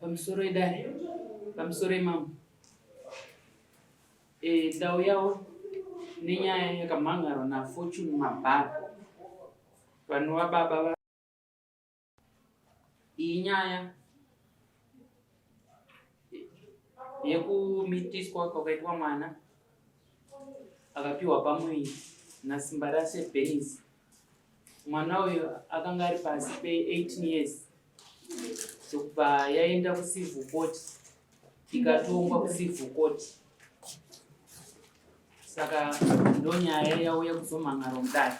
pamusoro idare, pamusoro imamo. Ndau yawo nenyaya yakamhangarwa naFortune Mabharo vanova baba. Iyi nyaya yekumitiswa kwakaitwa mwana akapiwa pamuviri nasimba rase Bernice. Mwana uyu akanga ari pasi pe18 years zokubva yaenda kucivil court ikatongwa kucivil court. Saka ndo nyaya yauya kuzomhangarwa mudare.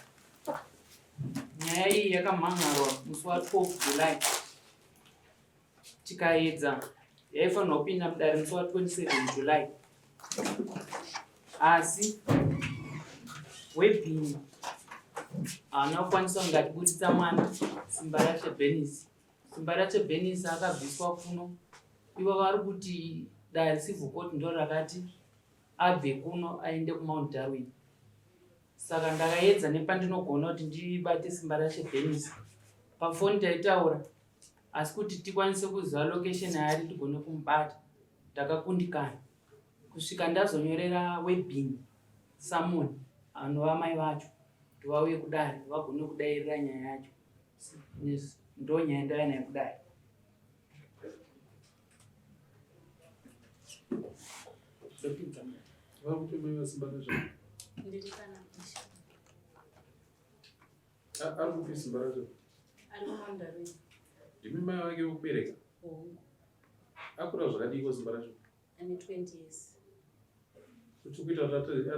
Nyaya iyi yakamhangarwa musi wa12 July. Tikaedza yaifanirwa kupinda mudare musi wa27 July. Asi webhini haana kukwanisa kungatibudisa mwana simba rache Bernice. Simba rache Bernice akabviswa kuno. Ivo vari kuti dare civil court ndo rakati abve kuno aende kuMount Darwin. Saka ndakaedza nepandinogona kuti ndibate simba rache Bernice. Pafoni taitaura asi kuti tikwanise kuziva location yaari tigone kumubata. Ndakakundikana kusvika ndazonyorera webhini Samoni anova mai vacho kuti vauye kudare vagone kudairira nyaya yacho. Ndo nyaya ndava nayo kudare. Ari kupi simba racho? Ari kuMount Darwin. Ndimi mai vake vokubereka? Akura zvakadiko simba racho? Ane 20 years. Kuti kuita kuti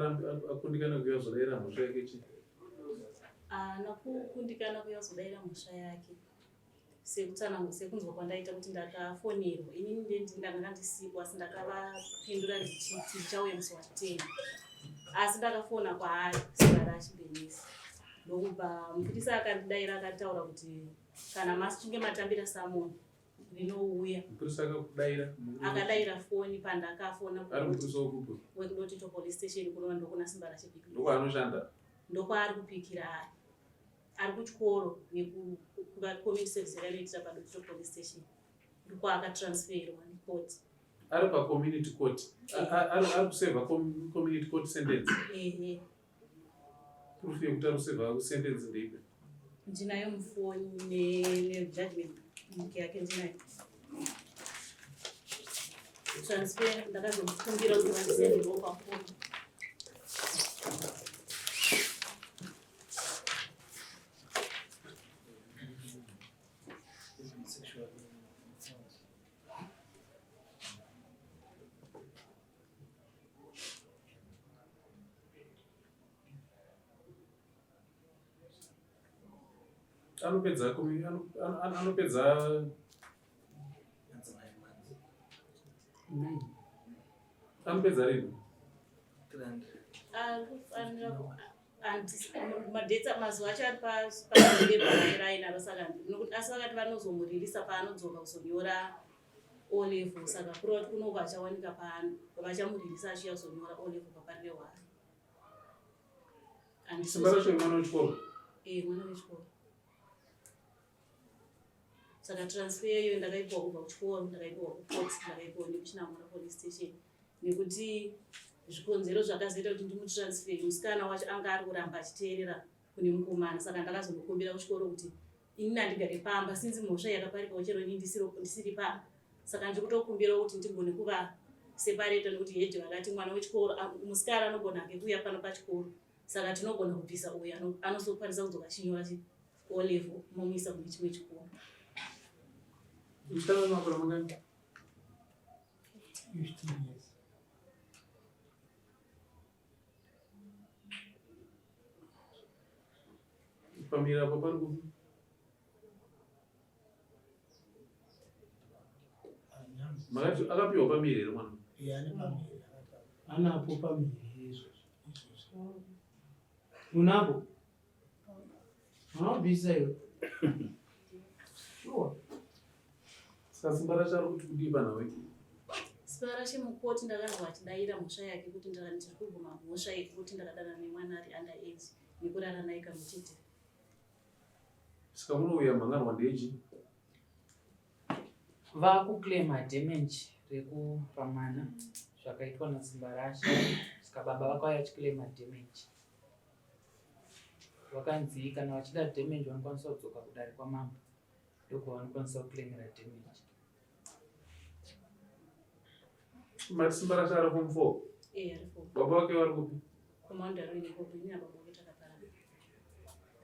akundikana kuuya kuzodaira mhosva yake chii? Haana kukundikana kuuya kuzodaira mhosva yake. Sekunzwa kwandaita kuti ndakafonerwa. Inini ndanga ndandisipo asi ndakavapindura ndichiti ndichauya musi wa10. Asi ndakafona kwaari simba rache Bernice. Ndokubva mupurisa akandidaira akataura kuti kana masi chinge matambira Samoni rinouya. Mupurisa akakudaira? Akadaira foni pandakafona. Ari mupurisa wokupi? Wekudotito police station kunova ndokuna simba rache Bernice. Ndokwaanoshanda? Ndokwaari kupikira ari. Ari kuchikoro community service yakanoitira paDotito police station. Ndokwa akatransferwa necourt. Ari pacommunity court? Ari kuseva community court sentence? Ehe. Proof yekuti ari kuseva sentence ndeipi? Ndinayo mufoni nejudgment book yake ndinayo. Transfer ndakazomukumbira kuti vandisendewo pafoni. Anopedza rini? Madetsa mazuva acho ari paBaraira saka nokuti asi vakati vanozomuririsa paanodzoka kuzonyora O level saka kurova kuti kunobva achawanika paano vachamuririsa achiya kuzonyora O level paparire hwari. Simba racho mwana wechikoro? Mwana wechikoro. Saka transfer iyoyo ndakaipiwa kubva kuchikoro, ndakaipiwa kuport, ndakaipiwa nekuChinamura police station. Nekuti zvikonzero zvakazoita kuti ndimutransfer musikana wacho anga ari kuramba achiteerera kune mukomana. Saka ndakazomukumbira kuchikoro kuti ini handigare pamba sinzi mhosva yakaparikawo chero ini ndisiri pamba. Saka ndikutokumbira kuti ndigone kuva separate nekuti heji vakati mwana wechikoro musikana anogona hake kuuya pano pachikoro. Saka tinogona kubvisa uyo anozokwanisa kudzoka achinyora O level momuisa kune chimwe chikoro. Musikana unomakore mangani? 15 years. Pamira apo pari kupi? Makati akapiwa pamiri here mwana? Ane pamiri. Anapo pamiri izvozvo. Unapo? Unobvisa iwe? Sure. Saka simba racho ari kuti kudii panhau iki? Simba racho mukoti ndakanzwa achidaira mhosva yake kuti ndiri kuguma mhosva yekuti ndakadana nemwana ari under age nekurara naye kamuchete. Saka munouya mhangarwa ndechi? vakuclaima damage rekupa mwana zvakaitwa nasimba rasha. Saka baba vakauya vachiclaima damage. Vakanzi kana vachida damage vanokwanisa kudzoka kudare kwamambo, ndoko vanokwanisa kuclaimira damage. Mari simba rasha ari form 4. Ari 4. Baba wake vari kupi? Komanda rwini kopi ina baba wake takaparana.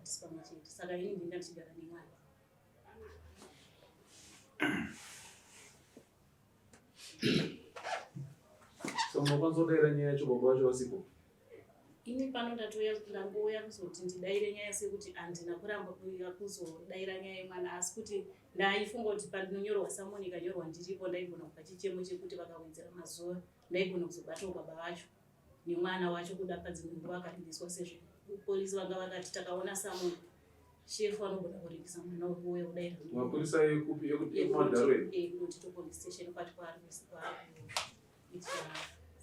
Tisipamwe chete. Saka ini ndinga ndichigara nemwana. So munokwanisa kudaira nyaya yacho baba vacho vasipo? Ini pano ndangouya kuzoti ndidaire nyaya sekuti handina kuramba kuzodaira nyaya yemwana, asi kuti ndaifunga kuti pandinonyorwa samoni ikanyorwa ndiripo ndaigona kupa chichemo chekuti vakawedzera mazuva ndaigona kuzobatawo baba vacho nemwana wacho kuda padzimwe nguva akarindiswa, sezvo polisi vanga vakati takaona samoni shefu anogona kurindisa mwana wekuuya kudaira. Mapurisa ekupi ekuMadarwe? Kunotito police station kwati kwakuitira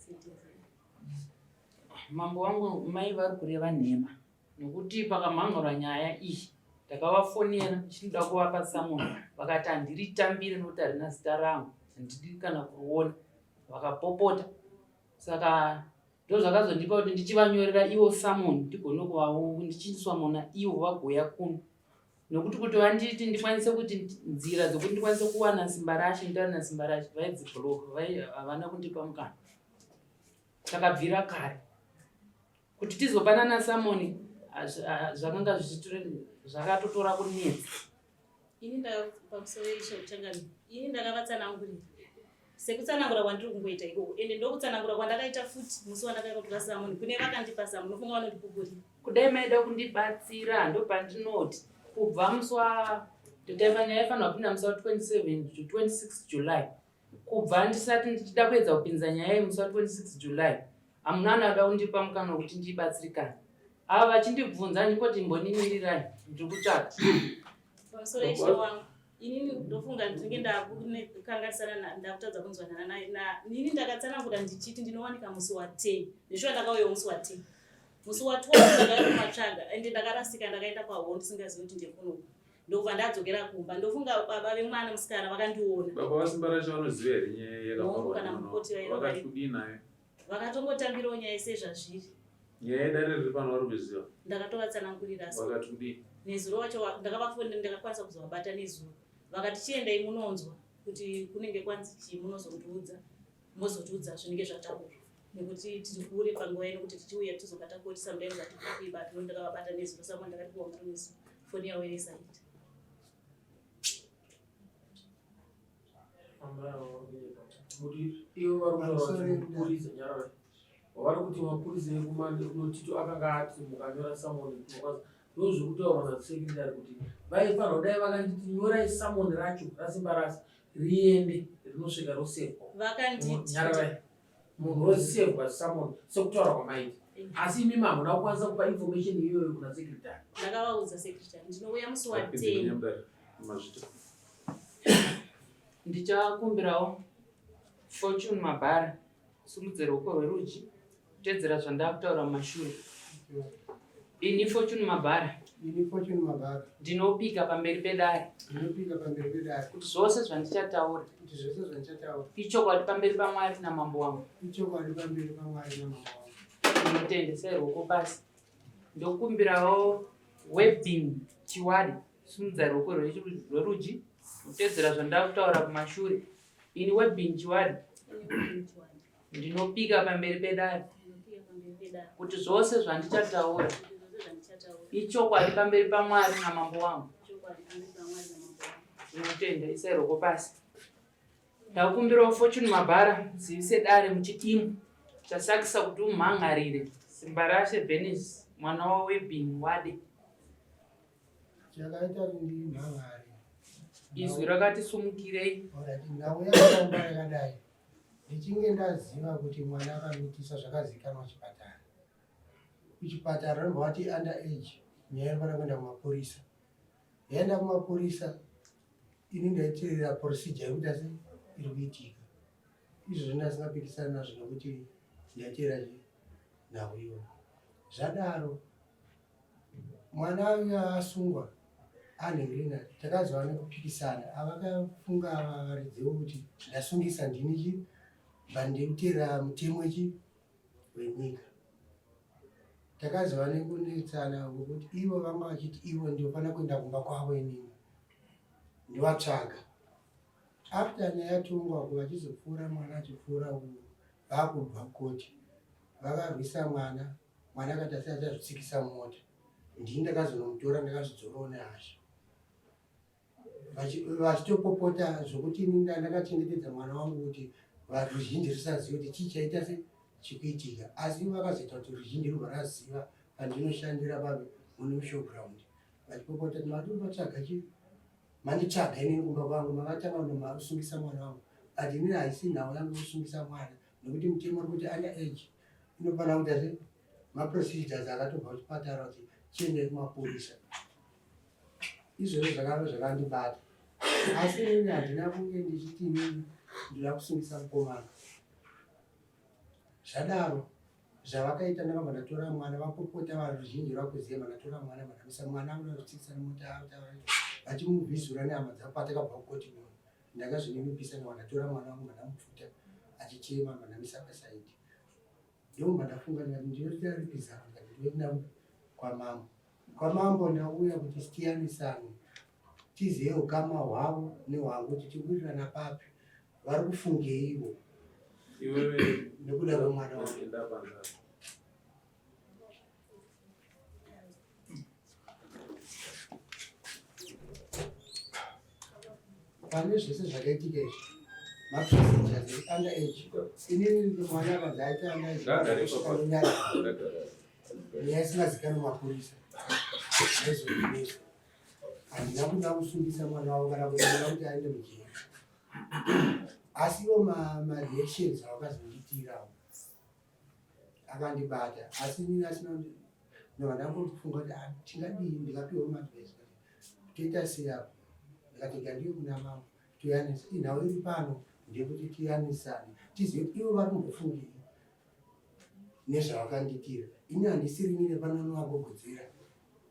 citizen. Mambo wangu mai vari kureva nhema nokuti pakamhanhura nyaya iyi ndakavafonera ndichinoda kuvapa samoni, vakati handiritambire nokuti harina zita rangu, handidi kana kuruona, vakapopota. Saka ndozvakazondipa kuti ndichivanyorera ivo samoni ndigone ndichiswamona ivo vagoya kuno, nokuti kuti vanditi ndikwanise kuti nzira dzokuti ndikwanise kuwana simba rashe ndari nasimba rashe vaidzibhuroka, havana kundipa mukana. Takabvira kare kuti tizopanana samoni zvakanga zvakatotora kunetsa. Ini pamusoro chauchangani, ini ndakavatsanangurira sekutsanangura kwandiri kungoita ikoko, ende ndokutsanangura kwandakaita futi musi wandakatora samoni kune vakandipa samoni ufunga vanondipupurira. Kudai maida kundibatsira ndopandinoti kubva musi watotaima nyaya ifanira kupinda musi wa27 to 26 July. Kubva ndisati ndichida kuedza kupinza nyaya yemusi wa26 July hamuna anoda kundipa mukana wekuti ndibatsirikane. Ava vachindibvunza ndikoti mbonimirirayi ndiri kutsvaka. Pamusoro eshe wangu inini ndofunga ndinenge ndakanganisana ndakutadza kunzwanana naye nini ndakatsanangura ndichiti ndinowanika musi wa10 ndishuwa ndakauya musi wa10. Musi wa12 ndakaenda kumatsvaga ende ndakarasika ndakaenda kwaho ndisingazivi kuti ndekunoku. Ndobva ndadzokera kumba ndofunga baba vemwana musikana vakandiona. Baba vasimba rasha vanoziva here nyaya yakaparwa? Vakati kudii naye? Vakatongotambirawo nyaya sezvazviri. Nyaya yedare riri pano vari kuziva? Ndakatovatsanangurira asi. Vakati kudii? Nezuro wacho ndakavafonera ndakakwanisa kuzovabata nezuro. Vakati chiendai munonzwa kuti kunenge kwanzi chii munozondiudza mozotiudza zvinenge zvataurwa. Nekuti tiri kure panguva ino kuti tichiuya tizobata koti samudai ngatiibata ndakavabata nezuro samwe ndakati kuwa muri nezuro foni yawo yesaiti. Kuti ivo varikutaura nyara vari kuti mapurisa ekunotito akanga ati mukanyora samoni ndozvekutaura nasekendari kuti vaifanira kudai vakanditi nyorai samoni racho rasimba rasi riende rinosvika rosevwa nyara munhu rosevwa samoni sekutaura kwamaita, asi imi hamuna kukwanisa kupa information iyoyo kuna sekretari. Ndakavaudza sekretari ndinouya musi wa10. Ndichakumbirawo Fortune Mabhara simudze ruoko rwerudyi kutedzera zvandakutaura mumashure. Ini Fortune Mabhara ndinopika pamberi pedare kuti zvose zvandichataura ichokwadi pamberi paMwari namambo wangu. Ndinotendesai ruoko basi. Ndokumbirawo Webin Chiwadi simudza ruoko rwerudyi kutedzera zvandakutaura kumashure. Ini Webin Chiwadi ndinopika pamberi pedare kuti zvose zvandichataura ichokwadi pamberi paMwari namambo wangu. Ndinotenda isai ruoko pasi. Ndakumbirawo Fortune Mabhara zivise dare muchidimu chasakisa kuti umhangarire simba rashe Bernice mwana waWebin Wade. Chakaita ndimhangari. Izwi rakati sumukirei. Ndauya kuomba yakadai. Ndichinge ndaziva kuti mwana akamitisa zvakazikanwa kuchipatara. Kuchipatara nobva vati under age. Nyaya inofana kuenda kumapurisa. Yaenda kumapurisa ini ndaiteerera procedure yekuti asi iri kuitika. Izvo ndasingapikisana nazvo nokuti ndaiteera nhau iyoyo. Zvadaro mwana uya asungwa anhengirina takazova nekupikisana avakafunga varidzewo kuti ndasungisa ndinichi bandekutera mutemo wenyika. Takazova nekunetsana ngokuti ivo vanga vachiti ivo ndofana kuenda kumba kwavo inini ndivatsvaga. After nyaya yatongwa vachizopfuura mwana achipfuura vakubva koti vakarwisa mwana akati asi achazvitsikisa mota. Ndini ndakazonomutora ndakazvidzorawo nehasha vachitopopota zvokuti ini ndakachengetedza mwana wangu kuti ruzhinji risaziva kuti chii chaita chikuitika, asi vakazoita kuti ruzhinji rubva raziva pandinoshandira pave mune showground vachipopota kuti matinotsvaga chii, manditsvaga inini kumba kwangu makatanga nomarusungisa mwana wangu. Ati inini haisi nhau yangu kusungisa mwana nekuti mutemo uri kuti under age inofanira kuita se maprocedures akatobva kuchipatara kuti chiende kumapurisa. Izvozvo zvakava zvakandibata, asi ini handina kunge ndichiti inini ndinoda kusungisa mukomana. Zvadaro zvavakaita ndakabva ndatora mwana vapopota varuzhinji rwakuziva mandatora mwana mandamisa mwana anotsikisa nemota vachimuvhizura nehama dzavo patakabva kukoti muno ndakazvininipisa ndatora mwana wangu mandamupfuta achichema mandamisa pasaidi. Ndobva ndafunga ndikati ndinotaripisa ndikatoenda kwamambo ndauya kuti sitiyanisane tizive ukama hwavo nehwangu kuti tikuwirirana papi, vari kufungei ivo nekuda kwemwana wangu. Pane zvese zvakaitika izvi maprocedures under age inini mwana akanzi aita under age nyaya isingazikanwi mapurisa aizodinisa. Handina kuda kusungisa mwana wavo kana kuda kuti aende mujeri, asiwo mareactions avakazondiitirawo akandibata. Asi inini asina ndangofunga kuti tingadii ndikapiwa maadvice kuti toita sei apo. Ndikati ngandiyo kuna mama toyanisa inhau iri pano ndekuti tiyanisane tizive kuti ivo vari kumbofungei nezvavakandiitira. Ini handisiri nine pananovagogodzera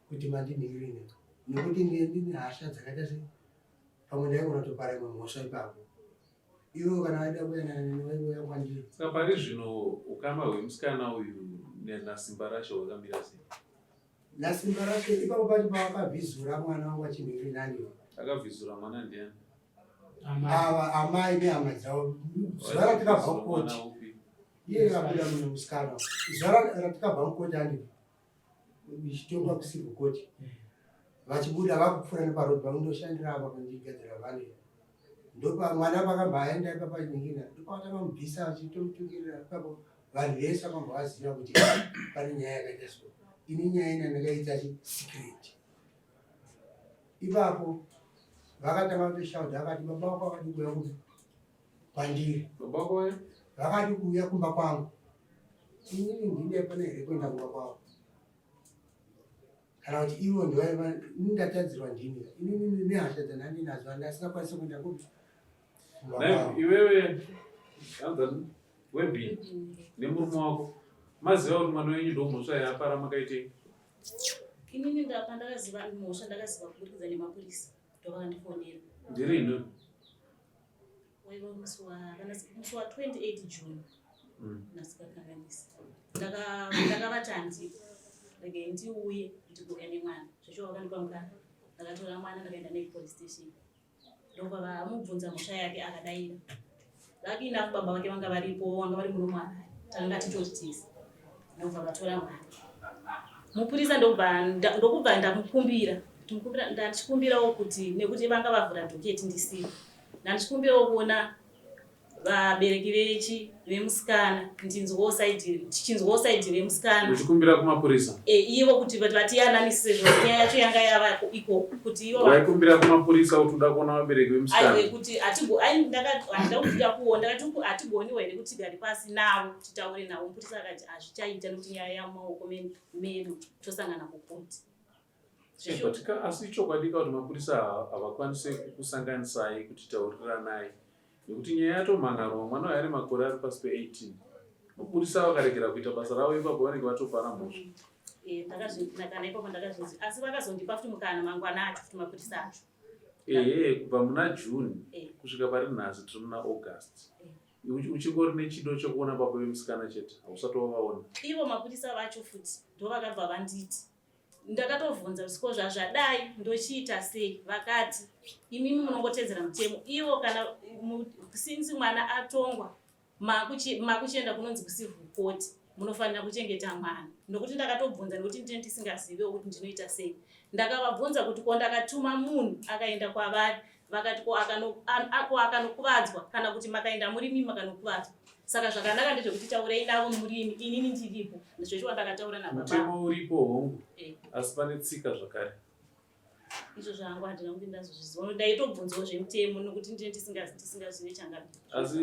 kuti mandinhingirine nekuti ndine hasha dzakaita se pamwe ndaigona topara imwe mhosva ipapo. Ivo kana vaida kuyananevaiuya kwandiri. Saka pari zvino ukama hwemusikana uyu nasimba rasho hwakamira sei? Nasimba rasho ipapo pacho pavakavhizura mwana wangu achinhingirinaniwo. Akavhizura mwana ndiani? Amai nehama dzavo. Zuva ratikabva mukoti iye abuda muno musikana. Zuva ratikabva mukoti andi ichitongwa kucivil court vachibuda vakupfuura neparodi vakundoshandira apa kundigadzira vane ndopa mwana pakabva aenda ipapa nyingina ndopakatanga mubvisa vachitomutungirira ipapo vanhu vese vakabva vaziva kuti pane nyaya yakaita so. Ini nyaya ina ndakaita secret. Ipapo vakatanga kutoshaudha vakati baba wako vakati kuuya kwandiri. Baba wako vakati kuuya kumba kwangu. Inini ndine pana here kuenda kumba kwavo kana kuti ivo ndovaiva ndatadzirwa ndini. Inini nehasha dzandinadzo handasingakwanisi kuenda kumba kwavo. Iwewe anzani webhini nemurume wako maziva kuti mwana wenyu ndomhosva yapara makaitei? Inini pandakaziva mhosva ndakaziva kubudikidza nemapurisa ndovakandifondera. Ndirini? Waiva musi wa 28 June nasikakanganisi. Ndakavati handi regai ndiuye ndikuuya nemwana zvesho vakandipa mukana ndakatora mwana ndakaenda naye police station ndobva vamubvunza mhosva yake akadayira. Lucky enough baba vake vanga varipo vanga vari muno mwana takanga tichotitisa ndobva vatora mwana. Mupurisa ndokubva ndamukumbira ndachikumbirawo kuti nekuti vanga vavhura dhoketi ndisiva ndandichikumbirawo kuona vabereki vemusikana tichinzwawo saidhi remusikana uchikumbira kumapurisa ivo kuti vatiyananisire nyaya yacho yanga yava iko kuti ivo waikumbira kumapurisa kuti uda kuona vabereki vemusikana kuti handida kufika kuwo ndakati hatigoniwo here kuti tigare pasi navo titaure navo. Mupurisa akati hazvichaita nekuti nyaya yamaoko medu tosangana kukoti. Asi chokwadi kuti mapurisa havakwanise kukusanganisai kuti tauriranai nekuti nyaya yatomhangarwa mwana waari makore ari pasi pe18 mapurisa vakaregera kuita basa ravo ipapo vanenge vatopara mhosva. kana ipapo ndakazvinzi asi vakazondipa futi mukana mangwana acho futi mapurisa acho kubva muna June kusvika pari nhasi tiri muna August uchingori nechido chokuona baba vemusikana chete hausati wavaona ivo mapurisa vacho futi ndo vakabva vanditi ndakatovhunza usiko zvazvadai ndochiita sei vakati imimi munongotedzera mutemo ivo kana sinzi mwana atongwa makuchienda kunonzi kucivil court munofanira kuchengeta mwana nokuti ndakatobvunza nekuti ndine ndisingazivewo kuti ndinoita sei ndakavabvunza kuti ko ndakatuma munhu akaenda kwavari vakati ko akanokuvadzwa kana kuti makaenda muri mimi makanokuvadzwa saka zvakanaka ndezvekuti taurei navo murimi inini ndiripo zvechiwa ndakataura nababa mutemo uripo hongu asi pane tsika zvakare izvo zvangu handina kuti ndazozviziva ndaitobvunzawo zvemutemo nokuti ndine ndisingazive changa asi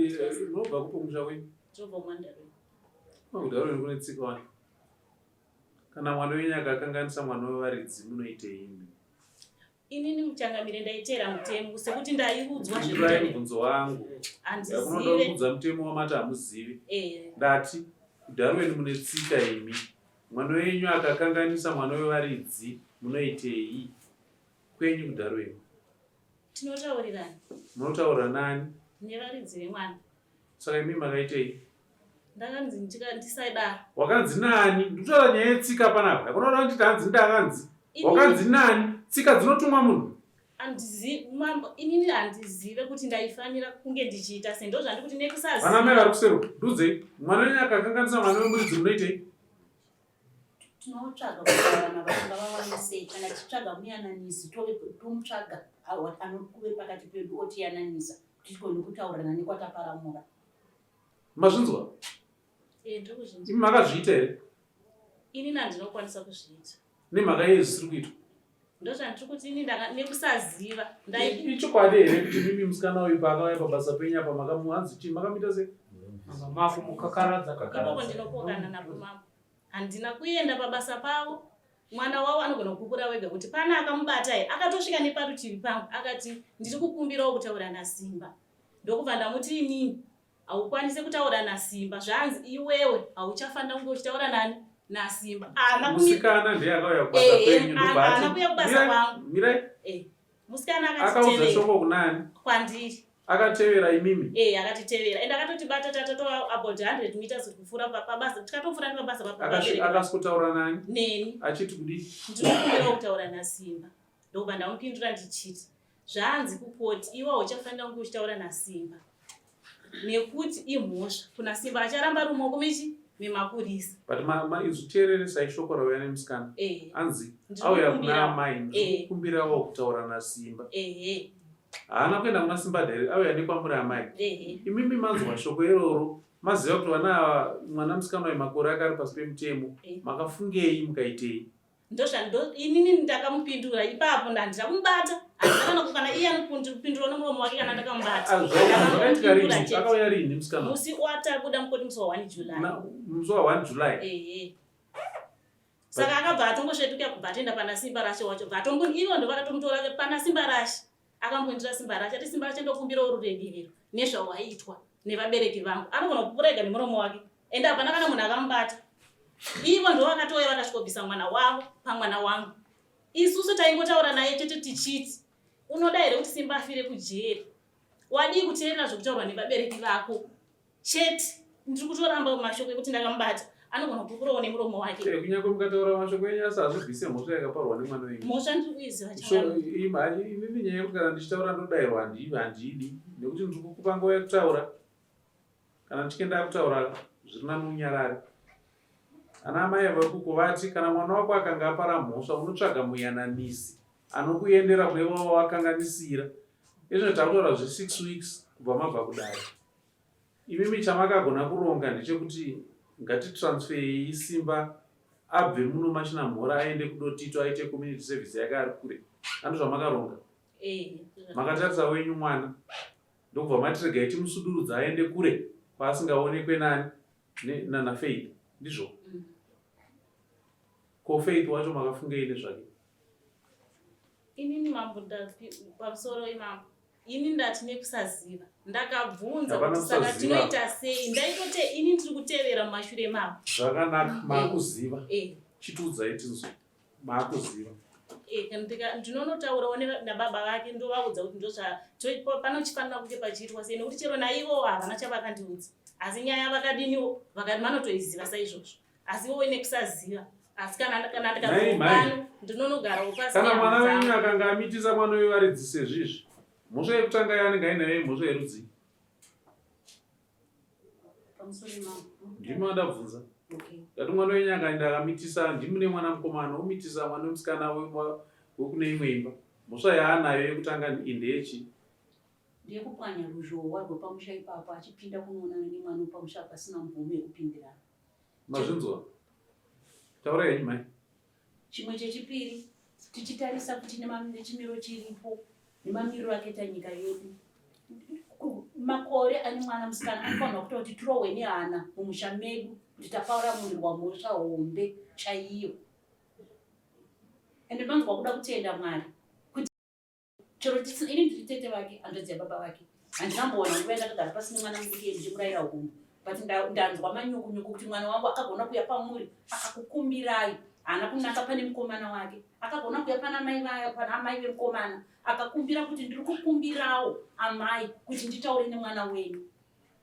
unobva kupo musha wenyu tinobva kumandarweni kumandarweni kune tsika wani kana mwana wenyu akakanganisa mwana wevaridzi munoitei inini muchangamire ndaiteera mutemo sekuti ndaiudzwa mubvunzo wangu handizive kuudza mutemo wamati hamuzivi ndati kuDarwen mune tsika imi mwana wenyu akakanganisa mwana wevaridzi munoitei kwenyu kuDarwen tinotaurirana munotaura nani nevaridzi vemwana saka imi makaitei ndakanzi ndisadaro wakanzi nani ndikutaura nyaya yetsika panapa yakunoda kunditi hanzi ndakanzi wakanzi nani tsika dzinotumwa munhu inini handizive kuti ndaifanira kunge ndichiita sei ndo zvandikuti nekusaziva vana mai vari kuseruka ndudzei mwana wenyu akakanganisa mwana wemuridzi munoitei tinotsvaga kuvarana vanga vawanisei kana tichitsvaga muyananisi tomutsvaga anokuve pakati pedu otiyananisa kuti tikone kutaurana nekwataparamura mazvinzwa ndokuzvinzi imi makazviita here inini handinokwanisa kuzviita nemhaka yezvi zvisiri kuitwa ndozvandiri kuti ini nekusaziva ichokwadi here kuti mimi musikana uyu paakauya pabasa penyu apa makamuhanzi chii makamuita sei mafu mukakaradza ipopo ndinopokana napo mama handina kuenda pabasa pavo mwana wavo anogona kukukura wega kuti pana akamubata here akatosvika neparutivi pangu akati ndiri kukumbirawo kutaura naSimba ndokubva ndamuti inini haukwanise kutaura naSimba zvanzi iwewe hauchafanira kunge uchitaura nani naSimba musikana ndiye akauya kubasa penyu ana kuya kubasa kwangu mirai musikana akaudza shoko kunani kwandiri akatevera imimi akatitevera ende akatotibata tatatoa about 100 meters kufura pabasa tikatofura nepabasa akasikutaura nani neni achiti kudii ndinokumbirawo kutaura naSimba ndokubva ndamupindura ndichiti zvanzi kukoti iwe hauchafanira kunge uchitaura naSimba nekuti imhosva kuna Simba acharamba rumoko mechi memapurisa but izviteereresai shoko rauya nemusikana anzi auya kuna amai ndikukumbirawo kutaura naSimba haana kuenda kuna Simba dhere auya nekwamuri amai imimi manzwa shoko iroro maziva kuti vana ava mwana musikana uyu makore akari pasi pemutemo makafungei mukaitei inini ndakamupindura ipapo ndandida kumubata handina iye anopindura nomuromo wake kana ndakamubata akauya rini musikana musi watabuda mukoti musi wa 1 July musi wa 1 July saka akabva atongosvetuka kubva atoenda pana Simba Rashe wacho bva ivo ndo vakatomutora pana Simba Rashe akamboindira Simba Rashe ati Simba Rashe ndokumbirawo ruregerero nezvawaitwa nevabereki vangu anogona kupurega nemuromo wake ende hapana kana munhu akamubata ivo ndo vakatouya vakasvikobvisa mwana wavo pamwana wangu isusu taingotaura naye chete tichiti unoda here kuti Simba afire kujeri wadii kuteerera zvokutaurwa nevabereki vako chete ndiri kutoramba mashoko ekuti ndakamubata anogona kupurawo nemuromo wake kunyange mukataura mashoko enyu asi hazvibvise mhosva yakaparwa nemwana wenyu mhosva ndiri kuiziva inini nyaya yekuti kana ndichitaura ndodayirwa handidi nekuti ndiri kukupa nguva yekutaura kana ndichikenda kutaura zviri nani unyarare ana mai vakuko vati kana mwana wako akanga apara mhosva unotsvaga muyananisi anokuendera kune vavo wakanganisira izvo takutaura zve6 weeks kubva mabva kudai imimi chamakagona kuronga ndechekuti ngatitransferei Simba abve muno machina mhora aende kudotito aite community service yake ari kure ando zvamakaronga makatarisa wenyu mwana ndokubva matiregai timusudurudza aende kure kwaasingaonekwe nani naFaith ndizvo ko Faith wacho makafungei nezvake inini mambo pamusoro imambo ini ndati nekusaziva ndakabvunza kuti saka tinoita sei ndaitote ini ndiri kutevera mumashure mavo zvakanaka makuziva chitiudzai tinzwe maakuziva. ndinonotaurawo nababa vake ndovaudza kuti panochifanira kunge pachiitwa sei nekuti chero naivo havana chavakandiudza asi nyaya vakadiniwo vakati vanotoiziva saizvozvo asi iwo nekusaziva asi kana ndikazopano ndinonogarawo pasi. Kana mwana wenyu akanga amitisa mwana wevaredzise zvizvi mhosva yekutanga yaanenge ainayo mhosva yerudzi ndimo andabvunza kuti mwana wenyu akaenda akamitisa ndimune mwana mukomana omitisa mwana wemusikana wekune imwe imba mhosva yaanayo yekutanga indeyechi ndeyekupwanya ruzhowa rwepamusha ipapo achipinda kunoonana nemwana wepamusha pasina mvumo yekupindirana. mazvinzwa taurai henyu mai. Chimwe chechipiri tichitarisa kuti nechimiro chiripo nemamiriro akaita nyika yedu makore ane mwana musikana anofanira kuita kuti tirohwe nehana mumusha medu kuti tapaura murirwa mhosva hombe chaiyo. Ende ndinonzwa kuda kutenda Mwari kuti chero ini ndiri tete vake hanzvadzi yababa vake handinamboona nguva yandakagara pasina mwana mudiki ndichimurayira umu but ndanzwa manyukunyuku kuti mwana wangu akagona kuya pamuri akakukumbirai haana kunaka pane mukomana wake akagona kuya pana amai vemukomana akakumbira kuti ndiri kukumbirawo amai kuti nditaure nemwana wenyu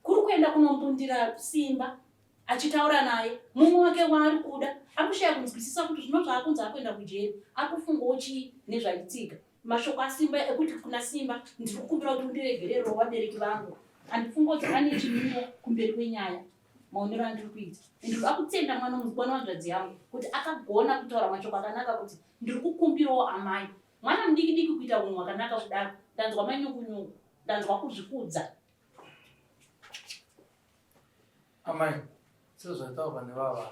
kuri kuenda kunombundira simba achitaura naye mumwe wake waari kuda akushaya kunzwisisa kuti zvino zvaakunzi akuenda kujeri akufungawo chii nezvaitika mashoko asimba ekuti kuna simba ndiri kukumbira kuti undiregererewo vabereki vangu handifunga kuti ane chimiro kumberi kwenyaya maonero andiri kuita ndiri akutenda mwana wanzvadzi yangu kuti akagona kutaura mashoko akanaka kuti ndiri kukumbirawo amai mwana mudiki diki kuita unhu hwakanaka kudaro ndanzwa manyukunyuku ndanzwa kuzvikudza. Amai sezvataurwa nevava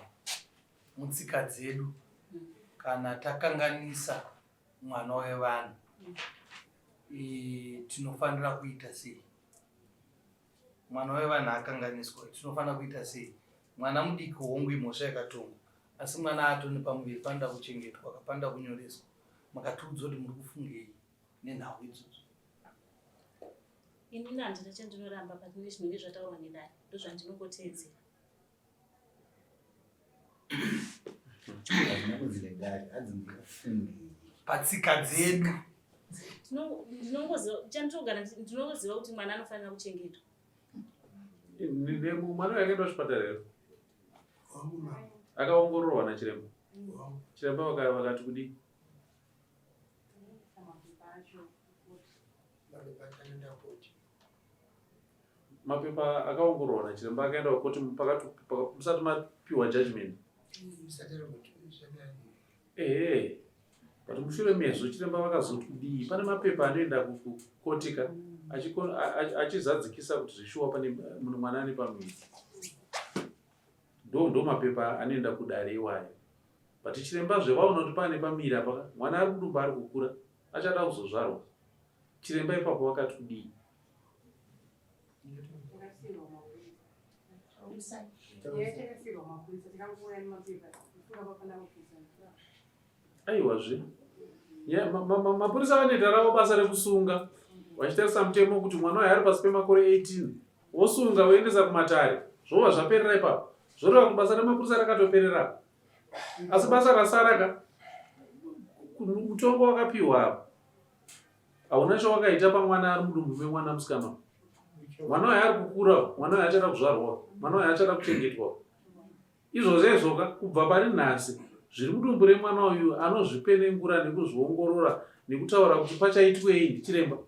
mutsika dzedu kana takanganisa mwana wevanhu tinofanira kuita sei? Mwana wevanhu akanganiswa tinofanira kuita sei? Mwana mudiki hongwi mhosva yakatongwa asi mwana atoni pamuviri panoda kuchengetwa akapanda kunyoreswa makatiudza kuti muri kufungei nenhau idzodzo? Inini handina chandinoramba patine zvinenge zvataurwa nedai ndozvandinongoteedzera. Patsika dzedu ndinongoziva kuti mwana anofanira kuchengetwa. Mwana yakaenda kuchipatara here akaongororwa nachiremba chiremba vakati kudii? Mapepa akaongororwa nachiremba akaenda kukoti musati mapiwa judgment. But mushure mezvo chiremba vakazoti kudii pane mapepa anoenda kukotika achizadzikisa kuti zvishuwa pane mwana ane pamuviri ndo mapepa anoenda kudare iwayo. But chiremba zvevaona kuti pane pamuviri apa mwana ari kudumba ari kukura achada kuzozvarwa chiremba ipapo vakati kudii? Aiwazve mapurisa vanoita ravo basa rekusunga vachitarisa mutemo kuti mwana wayo ari pasi pemakore 18 wosunga woendesa kumatare zvova zvaperera ipapo zvoreva kuti basa remapurisa rakatoperera. Asi basa rasaraka mutongo wakapiwa apa hauna chawakaita pamwana ari mudumbu memwana musikana. Mwana wayo ari kukura, mwana wayo achada kuzvarwa, mwana wayo achada kuchengetwa. Izvozvo izvoka kubva pari nhasi zviri mudumbu remwana uyu anozvipenengura nekuzviongorora nekutaura kuti pachaitwei ndichiremba.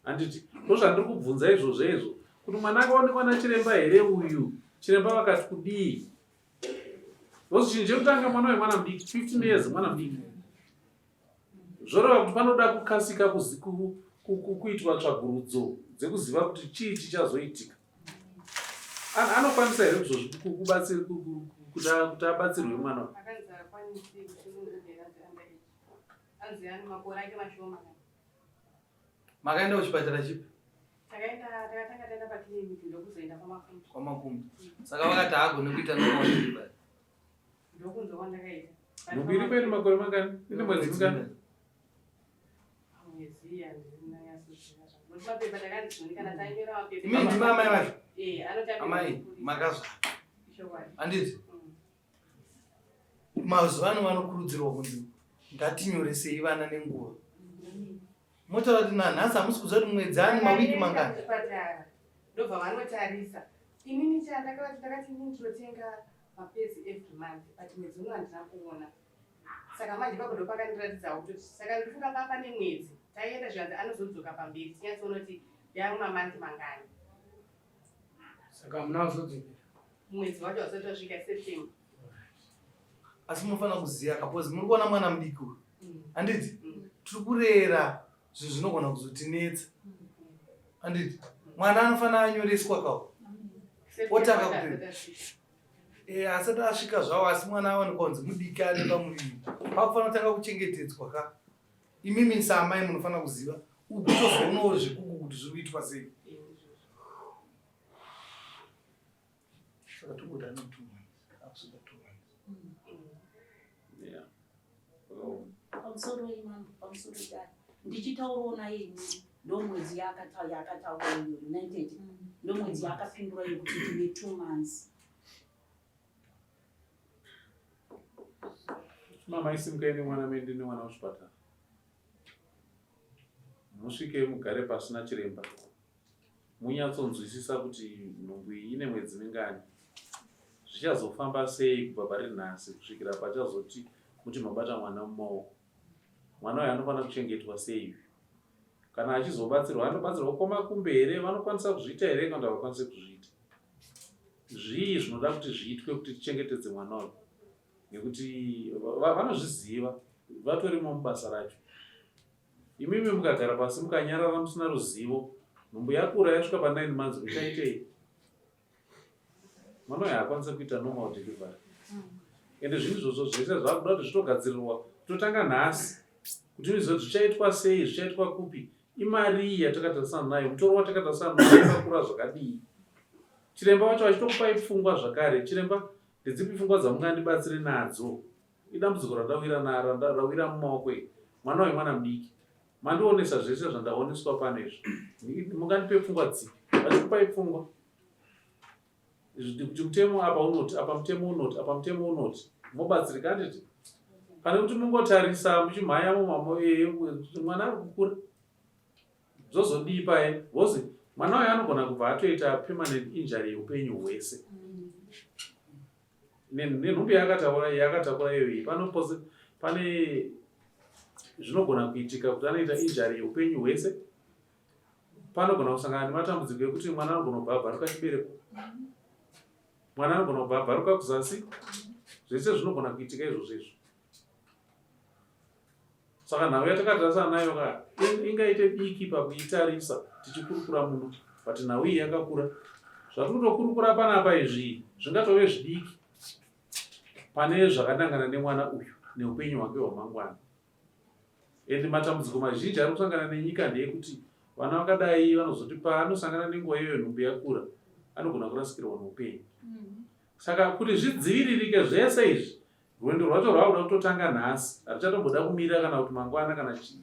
Handiti ndozvandiri kubvunza izvozvo izvo kuti mwana akaonekwa nachiremba here uyu chiremba vakati kudii? Rozi chinhu chekutanga mwana wemwana mudiki 15 years mwana mudiki zvoreva kuti panoda kukasika kuitwa tsvagurudzo dzekuziva kuti chii chichazoitika. Anokwanisa here kuti abatsirwe mwana makaenda kuchipatara chipi? Kwamakumbi. Saka vakati hagone kuita nomaonini muviri peni makore mangani? Ine mwedzi mingani? Imi ndima amai vacho? Amai makazva handiti mazuva ano vanokurudzirwa kunzi ngatinyoresei vana nenguva. Motaura kuti nanhasi hamusi kuziva kuti mwedzi ane mawiki mangani. Ndobva vanotarisa. Inini ndakati ndinotenga mapedzi every month, but mwedzi uno handina kuona. Saka manje pagodo pakandiratidza kuti saka ndifunga papa nemwedzi taienda zvanzi anozodzoka pamberi tinyatsoona kuti yava mamanthi mangani. Saka hamuna kuzodzokera. Mwedzi wacho wasati wasvika September. Asi munofanira kuziva kapozi muri kuona mwana mudiki uyu handiti tiri kurera zvinhu zvinogona kuzotinetsa handiti mwana anofanira anyoreswa kawo otanga kupera asati asvika zvavo asi mwana aonekwa kunzi mudiki ane pamuviri pakufanira kutanga kuchengetedzwa ka imimi saamai munofanira kuziva utozoonawo zvekuku kuti zviri kuitwa sei. Saka tobuda notumwa akusvika pamusoro imambo pamusoro dai ndichitaurawo naye imwe ndomwedzi yakataura iyo united ndomwedzi yakapindura iyo kuti ndine 2 months. Mama isimukai nemwana mendi nemwana wechipatara musvike mugare pasina chiremba munyatsonzwisisa kuti nhumbu iyi ine mwedzi mingani, zvichazofamba sei kubva pari nhasi kusvikira pachazoti muti mabata mwana mumaoko. Mwana uyu anofanira kuchengetwa sei? Kana achizobatsirwa anobatsirwa kwamakumbe here, vanokwanisa kuzviita here kana kuti havakwanisi kuzviita? Zvii zvinoda kuti zviitwe kuti tichengetedze mwana uyu? Nekuti vanozviziva, vatorimo mubasa racho. Imimi mukagara pasi mukanyarara musina ruzivo, nhumbu yakura yasvika pa9 months uchaitei? Mwana uyu haakwanisa kuita normal delivery. Ende zvinhu izvozvo zvese zvakuda kuti zvitogadzirirwa totanga nhasi kuti izvo zvichaitwa sei, zvichaitwa kupi, imari yatakatarisana nayo, mutoro watakatarisana nayo wakakura zvakadii. Chiremba wacho achitokupai pfungwa zvakare, chiremba ndedzipi pfungwa dzamungandibatsire nadzo? Idambudziko rawira mumaoko iyi. Mwana uyu mwana mudiki, mandionesa zvese zvandaoneswa pano izvi, mungandipe pfungwa dzipi? Vachikupai pfungwa kuti mutemo apa unoti, apa mutemo unoti, apa mutemo unoti, mobatsirika handiti? Pane kuti mungotarisa muchimhanya mwana ari kukura zozodipa hozi mwana uyu anogona kubva atoita permanent injury yeupenyu hwese. Nenhumbi yakatakura iyoyi pane zvinogona kuitika kuti anoita injury yeupenyu hwese. Panogona kusangana nematambudziko ekuti mwana anogona kubva abvaruka chibereko, mwana anogona kubva abvaruka kuzasi, zvese zvinogona kuitika izvozvo izvo. Saka nhau yatakatarisana nayo ingaite diki pakuitarisa tichikurukura muno, but nhau iyi yakakura. Zvatinotokurukura panapa izvi zvingatove zvidiki pane zvakanangana nemwana uyu neupenyu hwake hwamangwana. Ende matambudziko mazhinji ari kusangana nenyika ndeyekuti vana vakadai vanozoti paanosangana nenguva iyoyo nhumbu yakura anogona kurasikirwa neupenyu. Saka kuti zvidziviririke zvese izvi, rwendo rwacho rwakuda kutotanga nhasi, harichatomboda kumira kana kuti mangwana kana chii.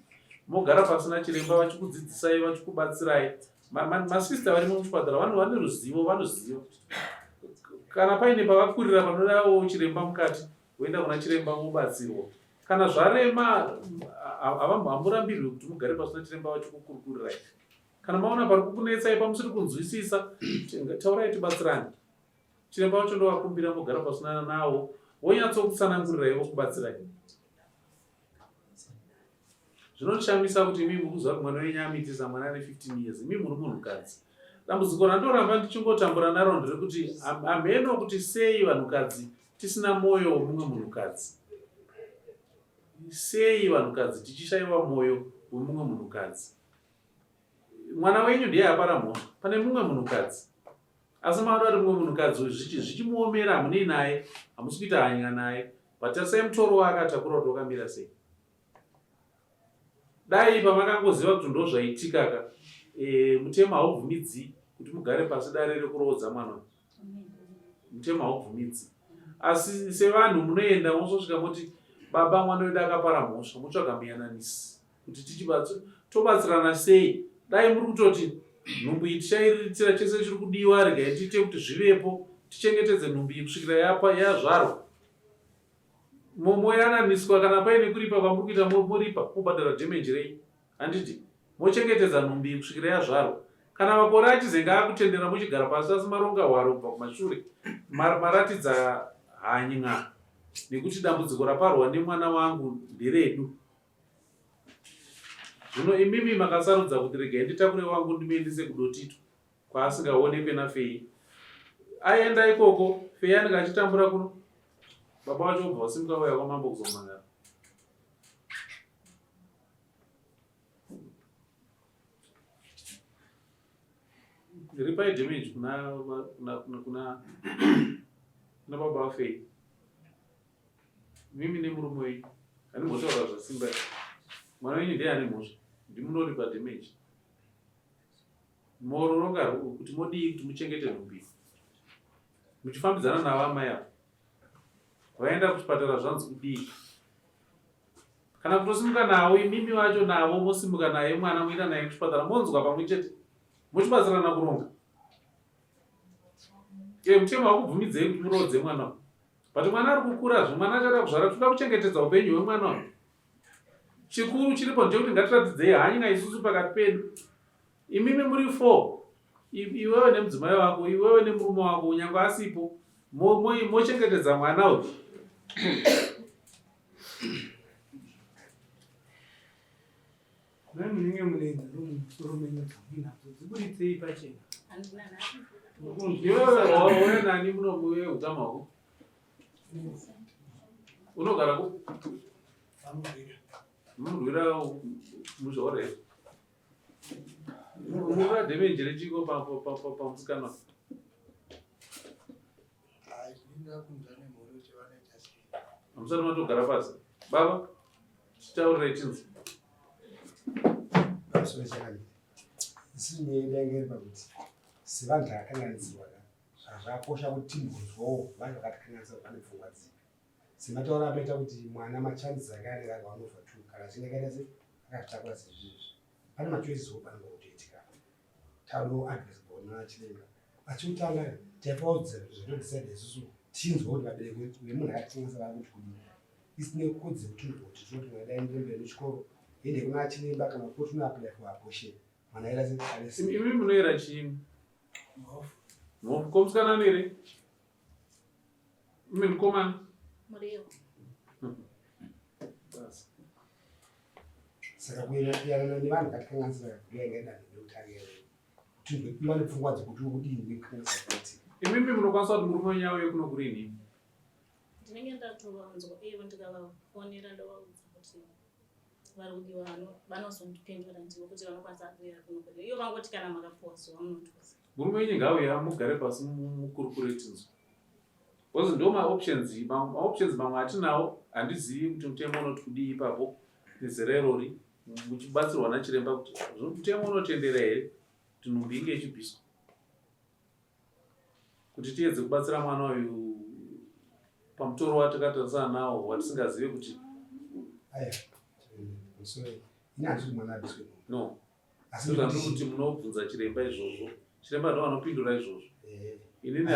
Mogara pasina chiremba vachikudzidzisai, vachikubatsirai. Masista vari muchipatara vane ruzivo, vanoziva. Kana paine pavakurira panodawo chiremba mukati, woenda kuna chiremba mobatsirwa. Kana zvarema hamurambirwi kuti mugare pasina chiremba vachikukurukurirai. Kana maona pari kukunetsai pamusiri kunzwisisa, taurai tibatsirane. Chiremba wacho ndovakumbira mogara pasina nawo, wonyatsokutsanangurirai vokubatsirai. Zvinoshamisa kuti mimi mukuziva kuti mwana wenyu amitisa mwana ane 15 years, mimi muri munhukadzi. Dambudziko randoramba ndichingotambura naro nderekuti hameno kuti sei vanhukadzi tisina mwoyo womumwe munhukadzi. Sei vanhukadzi tichishayiwa mwoyo womumwe munhukadzi. Mwana wenyu ndiye apara mhosva, pane mumwe munhukadzi. Asi maoda kuti mumwe munhukadzi zvichimuomera hamunei naye, hamusi kuita hanya naye, vatasai mutoro waakatakura kuti wakamira sei. Dai pamakangoziva kuti ndo zvaitika mutemo haubvumidzi kuti mugare pasi dare rekuroodza mwana. Mutemo haubvumidzi. Asi sevanhu munoenda mosvosvika moti baba mwana wedu akapara mhosva, motsvaga muyananisi kuti tobatsirana sei. Dai muri kutoti nhumbu iyi tichairitira chese chiri kudiwa, regai tiite kuti zvivepo, tichengetedze nhumbu iyi kusvikira yazvarwa. moyananiswa kana paine kuripa kwamuri kuita moripa mobhadhara damage rei handiti mochengetedza nhumbi kusvikira yazvarwa kana makore achizenge akutendera muchigara pasi asi maronga hwaro kubva kumashure maratidza hanya nekuti dambudziko raparwa nemwana wangu nderedu. Zvino imimi makasarudza kuti regai nditakure wangu ndimuendese kudotito kwaasingaonekwe naFei. Aenda ikoko Fei anenge achitambura kuno baba wacho obva wasimuka wauya kwamambo kuzomhangara. Ripai damage kuna baba waFei. Mimi nemurume wenyu handimbotaura zvasimba mwana wenyu ndiye ane mhosva ndimunoripa damage mororonga kuti modii kuti muchengete nhumbi muchifambidzana navo amai avo vaenda kuchipatara zvanzi kudii kana kutosimuka nawo imimi vacho navo mosimuka naye mwana moenda naye kuchipatara monzwa pamwe chete mochibatsirana kuronga mutemo wakubvumidzei kuti murodze mwana but mwana ari kukurazve mwana achada kuzvara toda kuchengetedza upenyu hwemwana wangu chikuru chiripo ndechekuti ngatiratidzei hanya isusu pakati pedu imimi muri 4 iwewe nemudzimai wako iwewe nemurume wako nyange asipo mochengetedza mwana uyu munenge munoenda nomusoro menyu dzamuinadzo dzibuditsei pachena iwewe waone nani munomuwe utama hwako unogara ku murwira muzvaore mura damage rechiko pamusikana hamusati matogara pasi baba chitaurirai chinzi isi nyedangeri pakuti sevanhu akakanganidzirwa zvakakosha kuti timbonzwawo vanhu vakatikanganisa pane pfungwa dzii semataura apaita kuti mwana machansi ake anenge ari 1/2 kana achinge akaita se akazvitakura sezvizvi pane machoices opanenge kutoitika tauno advisable nachiremba achikutanga taipaudza zvinotisaida isusu tinzwa kuti vabereki vemunhu akatikanganisa vari kuti kudii isine kodzero kuti tinoti mwana daendere mberi nechikoro ende kuna chiremba kana kuti unoapply for abortion mwana airasi imi munoera chiini mhofu komusikana nere imi mukomana Muriyo. saka kuyerana nevanhu vakatikanganisira kuyainga danho reutano kuti vane pfungwa dzekuti ukudini nekukanganisa kuti imimi munokwanisa kuti murume wenyu auye kuno kurini Ndinenge ndatovaunzwa ivo ndikavafonera ndavaudza kuti vari kudiwa vanozondipindura ndivo kuti vanokwanisa kuuya kuno kuno iyo vangoti kana makapuwa zuva munotuza murume wenyu ngauya mugare pasi mukurukure tinzwa because ndo maoptions mamwe atinawo handizivi kuti mutemo unoti kudii ipapo nezererori muchibatsirwa nachiremba kuti mutemo unotendera here kuti nhumbi inge ichibviswa kuti tiedze kubatsira mwana uyu pamutoro watakatarisana nawo watisingazive kuti aya ine handiti mwana abviswe no asi zvandiri kuti munobvunza chiremba izvozvo chiremba ndo vanopindura izvozvo inini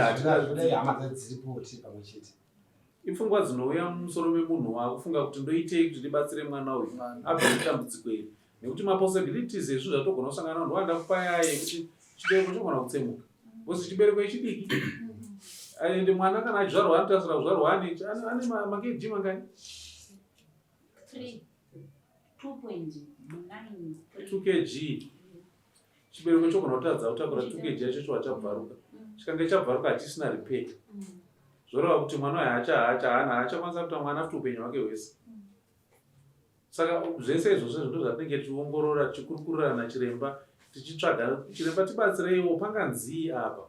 hama dziripo tiri pamwe chete ipfungwa dzinouya mumusoro memunhu wakufunga kuti ndoitei kuti ndibatsire mwana uyu abve mutambudziko iri nekuti mapossibilities ezvi zvatogona kusangana ndo wanda kupaya yekuti chibereko chogona kutsemuka kozi chibereko ichidiki ende mwana kana achizvarwa anotasira kuzvarwa ane makeji mangani 2 kg chibereko chogona kutadza kutakura 2 kg yacho cho achabvaruka chikange chabvaruka hachisina repair zvoreva kuti mwana uyu haachakwanisa kuita mwana futi upenyu hwake hwese saka zvese izvozvo ndo zvatinenge tichiongorora tichikurukurira nachiremba tichitsvaga chiremba tibatsireiwo panganzii apa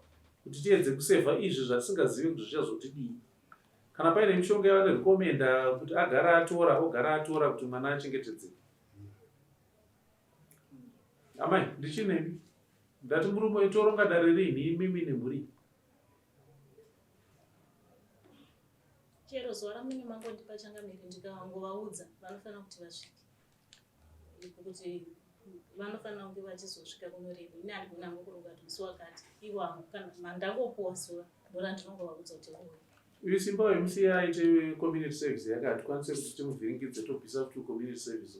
kuti tiedze kusevha izvi zvatisingazivi kuti zvichazotidii kana paine mishonga yavanorekomenda kuti agara atora ogara atora kuti mwana achengetedzeke amai ndichinemi ndati murume toronga dare rini imimi nemhuri chero zuva ramunenge mangondipa changamiri ndikavangovaudza vanofanira kuti vasvike kuti vanofanira kunge vachizosvika kunoreba ine handigona ngokuronga kuti musi wakati ivo kana mandangopuwa zuva ndora ndinongovaudza kuti uyu Simba wamusiya aite community service yakati kwanise kuti timuvhiringidze tobvisa kuti community service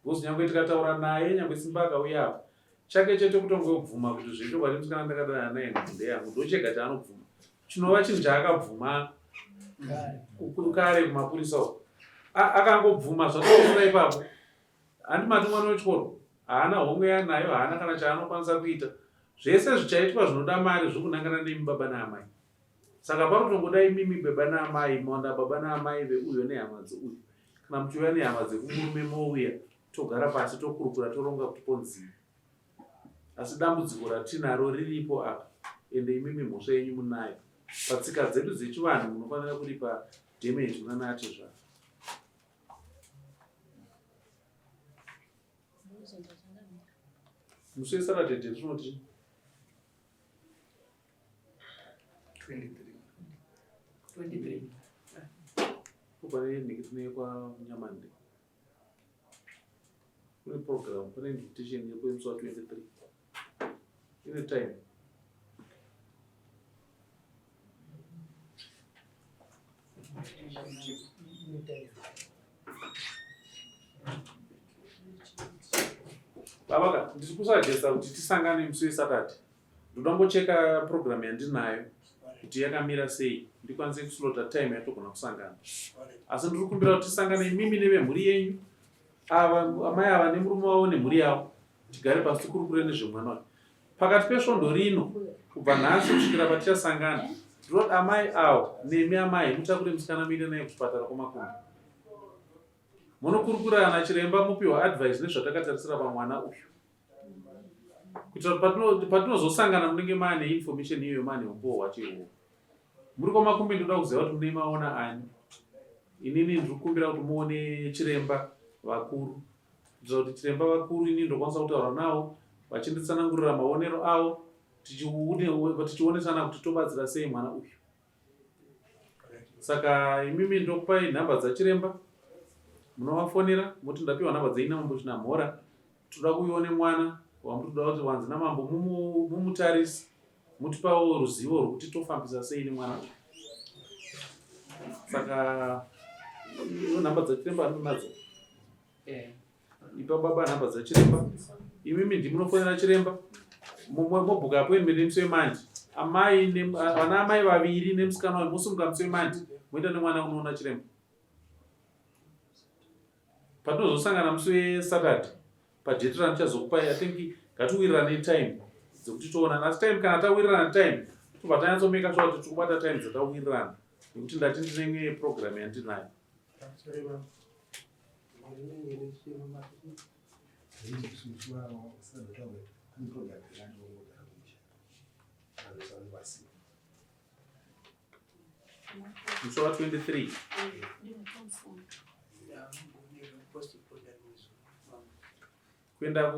because nyangwe tikataura naye nyangwe Simba akauya chake chete kutongobvuma kuti zvino kwati musikana ndakadana naye nkunde yangu ndochega chaanobvuma chinova chinhu chaakabvuma kare kumapurisa uko akangobvuma zvatoora ipapo handimati mwana wechikoro haana homwe yanayo haana kana chaanokwanisa kuita zvese zvichaitwa zvinoda mari zvokunangana nemi baba naamai saka parotongodai mimi baba naamai maonda baba naamai veuyo nehama dzeuyo kana muchiuya nehama dzekumurume mouya togara pasi tokurukura toronga kuti ponzii asi dambudziko ratinaro riripo apa ende imimi mhosva yenyu munayo patsika dzedu dzechivanhu munofanira kuripa damage munanati zvavo musi weSaturday tinoti 23 pane nhikitine kwaNyamande kune program pane invitation yekuemusi wa23 ine time Babaka, ndiri kusajesta kuti tisangane musi weSaturday. Ndonombocheka program yandinayo kuti yakamira sei ndikwanise kuslota time yatogona kusangana. Asi ndiri kukumbira kuti tisangane mimi nevemhuri yenyu ava amai ava nemurume wavo nemhuri yavo tigare pasi tikurukure nezvemwana wake. Pakati pesvondo rino kubva nhasi kusvikira patichasangana ndinoti amai avo nemi amai mutakure musikana muende naye kuchipatara kwamakumbi. Munokurukura ana chiremba mupiwa advice nezvatakatarisira pamwana uyu kuitira kuti patinozosangana munenge maane information iyoyo maane umbowo wacho iwowo. Muri kwamakumbi ndoda kuziva kuti mune maona ani. Inini ndiri kukumbira kuti muone chiremba vakuru kuitira kuti chiremba vakuru inini ndokwanisa kutaura navo vachinditsanangurira maonero avo tichionesana kuti tobatsira sei mwana uyu. Saka imimi ndokupai nhamba dzachiremba munovafonera moti ndapiwa nhamba dzeina mambo china mhora toda kuione mwana wamurikuda kuti wanzi namambo mumutarisi mutipawo ruzivo rwokuti tofambisa sei nemwana uyu. Saka nhamba dzachiremba ndinadzo ipa baba nhamba dzachiremba imimi ndimunofonera chiremba mobhuka appointment nemusi wemandi amai vana amai vaviri nemusikana wayo mosimuka musi wemandi moenda nemwana unoona chiremba. Patinozosangana musi weSaturday padheti randichazokupai atingi ngatiwirirane time dzekuti toonana asi time kana tawirirana time tobva tanyatsomeka sure kuti tikubata time dzatawirirana nekuti ndati ndinenge program yandinayo. Musi wa23 kuenda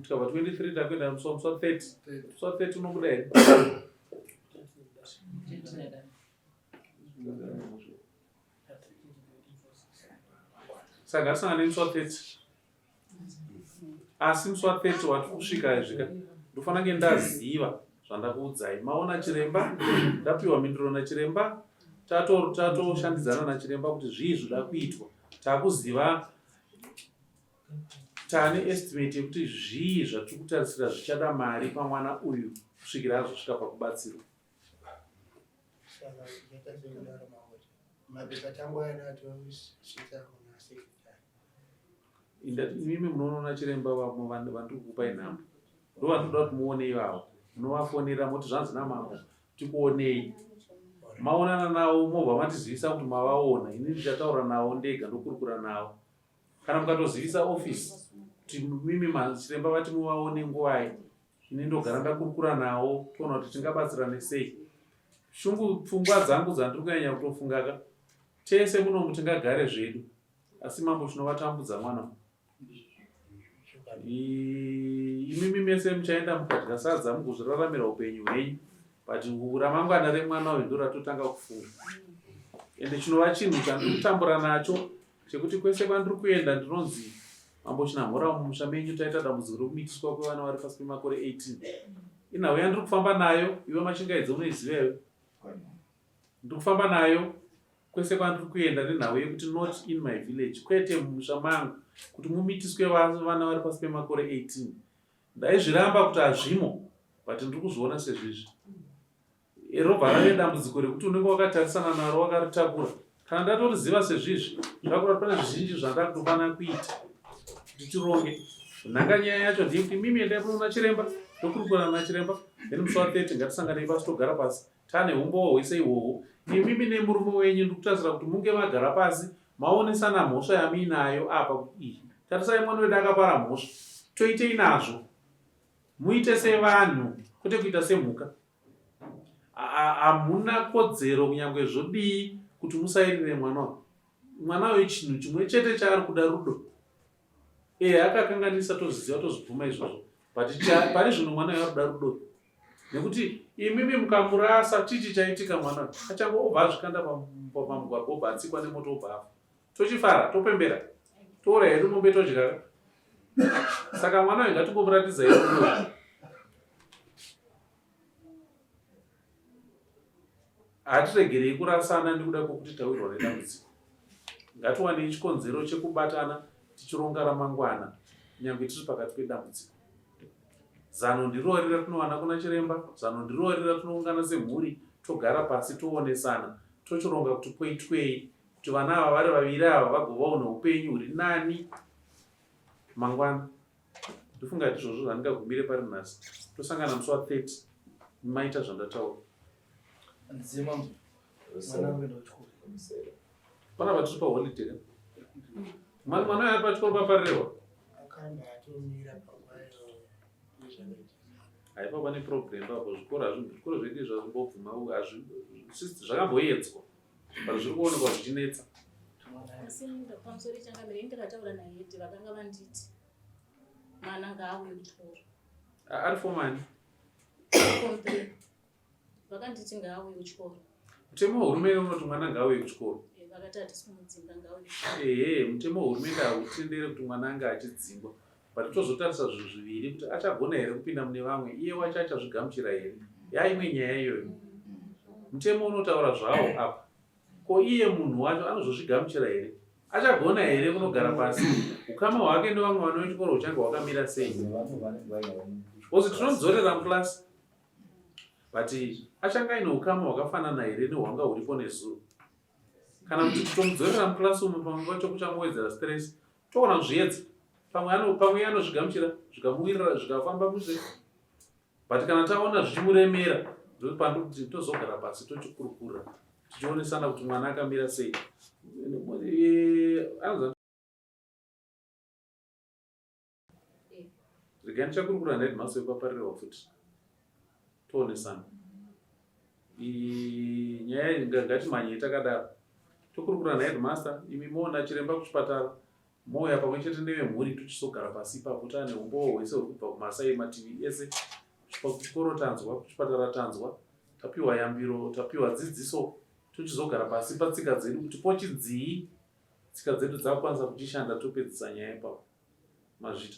tikabva 23 takuenda musi wa30 musi wa30 unobuda here saka ngatisangane musi wa30 asi musi wa30 wati kusvika zvika ndofanira kunge ndaziva zvandakuudzai. Maona chiremba ndapiwa mhinduro nachiremba tatoshandidzana nachiremba kuti zvii zvoda kuitwa takuziva taane estimate yekuti zvii zvatiri kutarisira zvichada mari pamwana uyu kusvikira azosvika pakubatsirwa. Imimi munoona chiremba vamo vandiri kukupai nhamba ndo vandoda kuti muone ivavo munovafonera moti zvanzi namambo tikuonei maonana navo mobva matizivisa kuti mavaona ini ndichataura navo ndega ndokurukura navo kana mukatozivisa office kuti mimi chiremba vati muvaone nguwai ini ndogara ndakurukura navo toona kuti tingabatsirane sei. Shungu pfungwa dzangu dzandiri kunyanya kutofungaka tese munomu tingagare zvedu asi mambo chinovatambudza mwana imimi mese muchaenda mukadya sadza mugozviraramira upenyu hwenyu but ramangwana remwana uyu ndo ratotanga kufunga ende chinova chinhu chandiri kutambura nacho chekuti kwese kwandiri kuenda ndinonzi mambo china mhora mumusha menyu taita dambudziko rokumitiswa kwevana vari pasi pemakore 18 inhau yandiri kufamba nayo iwe machingaidzi unoiziva iwe ndikufamba nayo kwese kwandiri kuenda nenhau yekuti not in my village, kwete mumusha mangu kuti mumitiswe vana vari pasi pemakore 18. Ndaizviramba kuti hazvimo, but ndiri kuzviona sezvizvi. Robva rave dambudziko rekuti unenge wakatarisana naro wakaritakura. Kana ndatoriziva sezvizvi, zvakura pane zvizhinji zvandakutofana kuita kuti tironge. Nhanganyaya yacho ndiyekuti mimi endai kunoona chiremba, tokurukura nachiremba, then musi wa30 ngatisanganei pasi togara pasi. Tane umbowa hwese ihwohwo. Mimi nemurume wenyu ndikutarisira kuti munge magara pasi, maonesana mhosva yamuinayo apa kuti iyi. Tarisai mwana wedu akapara mhosva. Toitei nazvo. Muite sevanhu, kwete kuita semhuka. Hamuna kodzero kunyange zvodii kuti musairire mwana wako. Mwana wayo chinhu chimwe chete chaari kuda rudo. Akakanganisa toziziva tozvibvuma izvozvo. But pari zvino mwana wayo arikuda rudo. Nekuti imimi mukamurasa chichi chaitika mwana achangobva azvikanda pamugwagwa obva atsikwa nemoto obva afa. Tochifara, topembera, toora hedu mombe todya. Saka mwana wayo ngatingomuratidzai rudo. Hatiregerei kurasana nekuda kwokuti tawirwa nedambudziko. Ngatiwanei chikonzero chekubatana tichironga ramangwana kunyange tiri pakati pedambudziko. Zano ndirori ratinowana kuna chiremba, zano ndirori ratinoungana semhuri, togara pasi toonesana, tochironga kuti poitwei, kuti vana ava vari vaviri ava vagovawo neupenyu huri nani mangwana. Ndofunga kuti izvozvo zvandingagumire pari nhasi. Tosangana musi wa30 maita zvandataura. Pana vatiri paholiday. Mwana wayo ari pachikoro paparirwa. Haipa pane problem papo. Zvikoro zvedu zvazimbobvuma zvakamboedzwa. But zviri kuonekwa zvichinetsa. Asi pamusoro changamire ndakataura nahedhi vakanga vanditi mwana ngaauye kuchikoro. Ari fomani. Vakanditi ngaauye kuchikoro. Mutemo wehurumende unoti mwana ngaauye kuchikoro. Vakati hatisi kumudzinga ngaauye. Mutemo wehurumende hautendere kuti mwana ange achidzingwa. But tozotarisa zvinhu zviviri kuti achagona here kupinda mune vamwe, iye wacho achazvigamuchira here. Yaimwe nyaya iyoyo. Mutemo unotaura zvawo apa. Ko iye munhu wacho anozozvigamuchira here? Achagona here kunogara pasi? Ukama hwake nevamwe vana vechikoro huchange hwakamira sei? Ozi tinomudzorera muklasi. But achange aine ukama hwakafanana here nehwanga huripo nezuro. Kana kuti kutomudzorera muklasi umu pamwe pacho kuchamuvedzera stress, toona zviedza. Pamwe anozvigamuchira, zvikamuwirira, zvikafamba kuse. But kana taona zvichimuremera, ndopano kuti tozogara pasi tochikurukura, tichionesana kuti mwana akamira sei. Regai ndichakurukura naHeadmaster wepaparirwa futi. Toonesana. Nyaya ngatimhanye takadaro. Tokurukura naHeadmaster, imi moona chiremba kuchipatara. Moya pamwe chete nevemhuri tichizogara pasi ipapo tane umbowo hwese huri kubva kumasai mativi ese. Kuchikoro tanzwa, kuchipatara tanzwa, tapiwa yambiro, tapiwa dzidziso, tochizogara pasi patsika dzedu kuti pochidzii tsika dzedu dzakukwanisa kuchishanda topedzisa nyaya ipapo. Mazvita.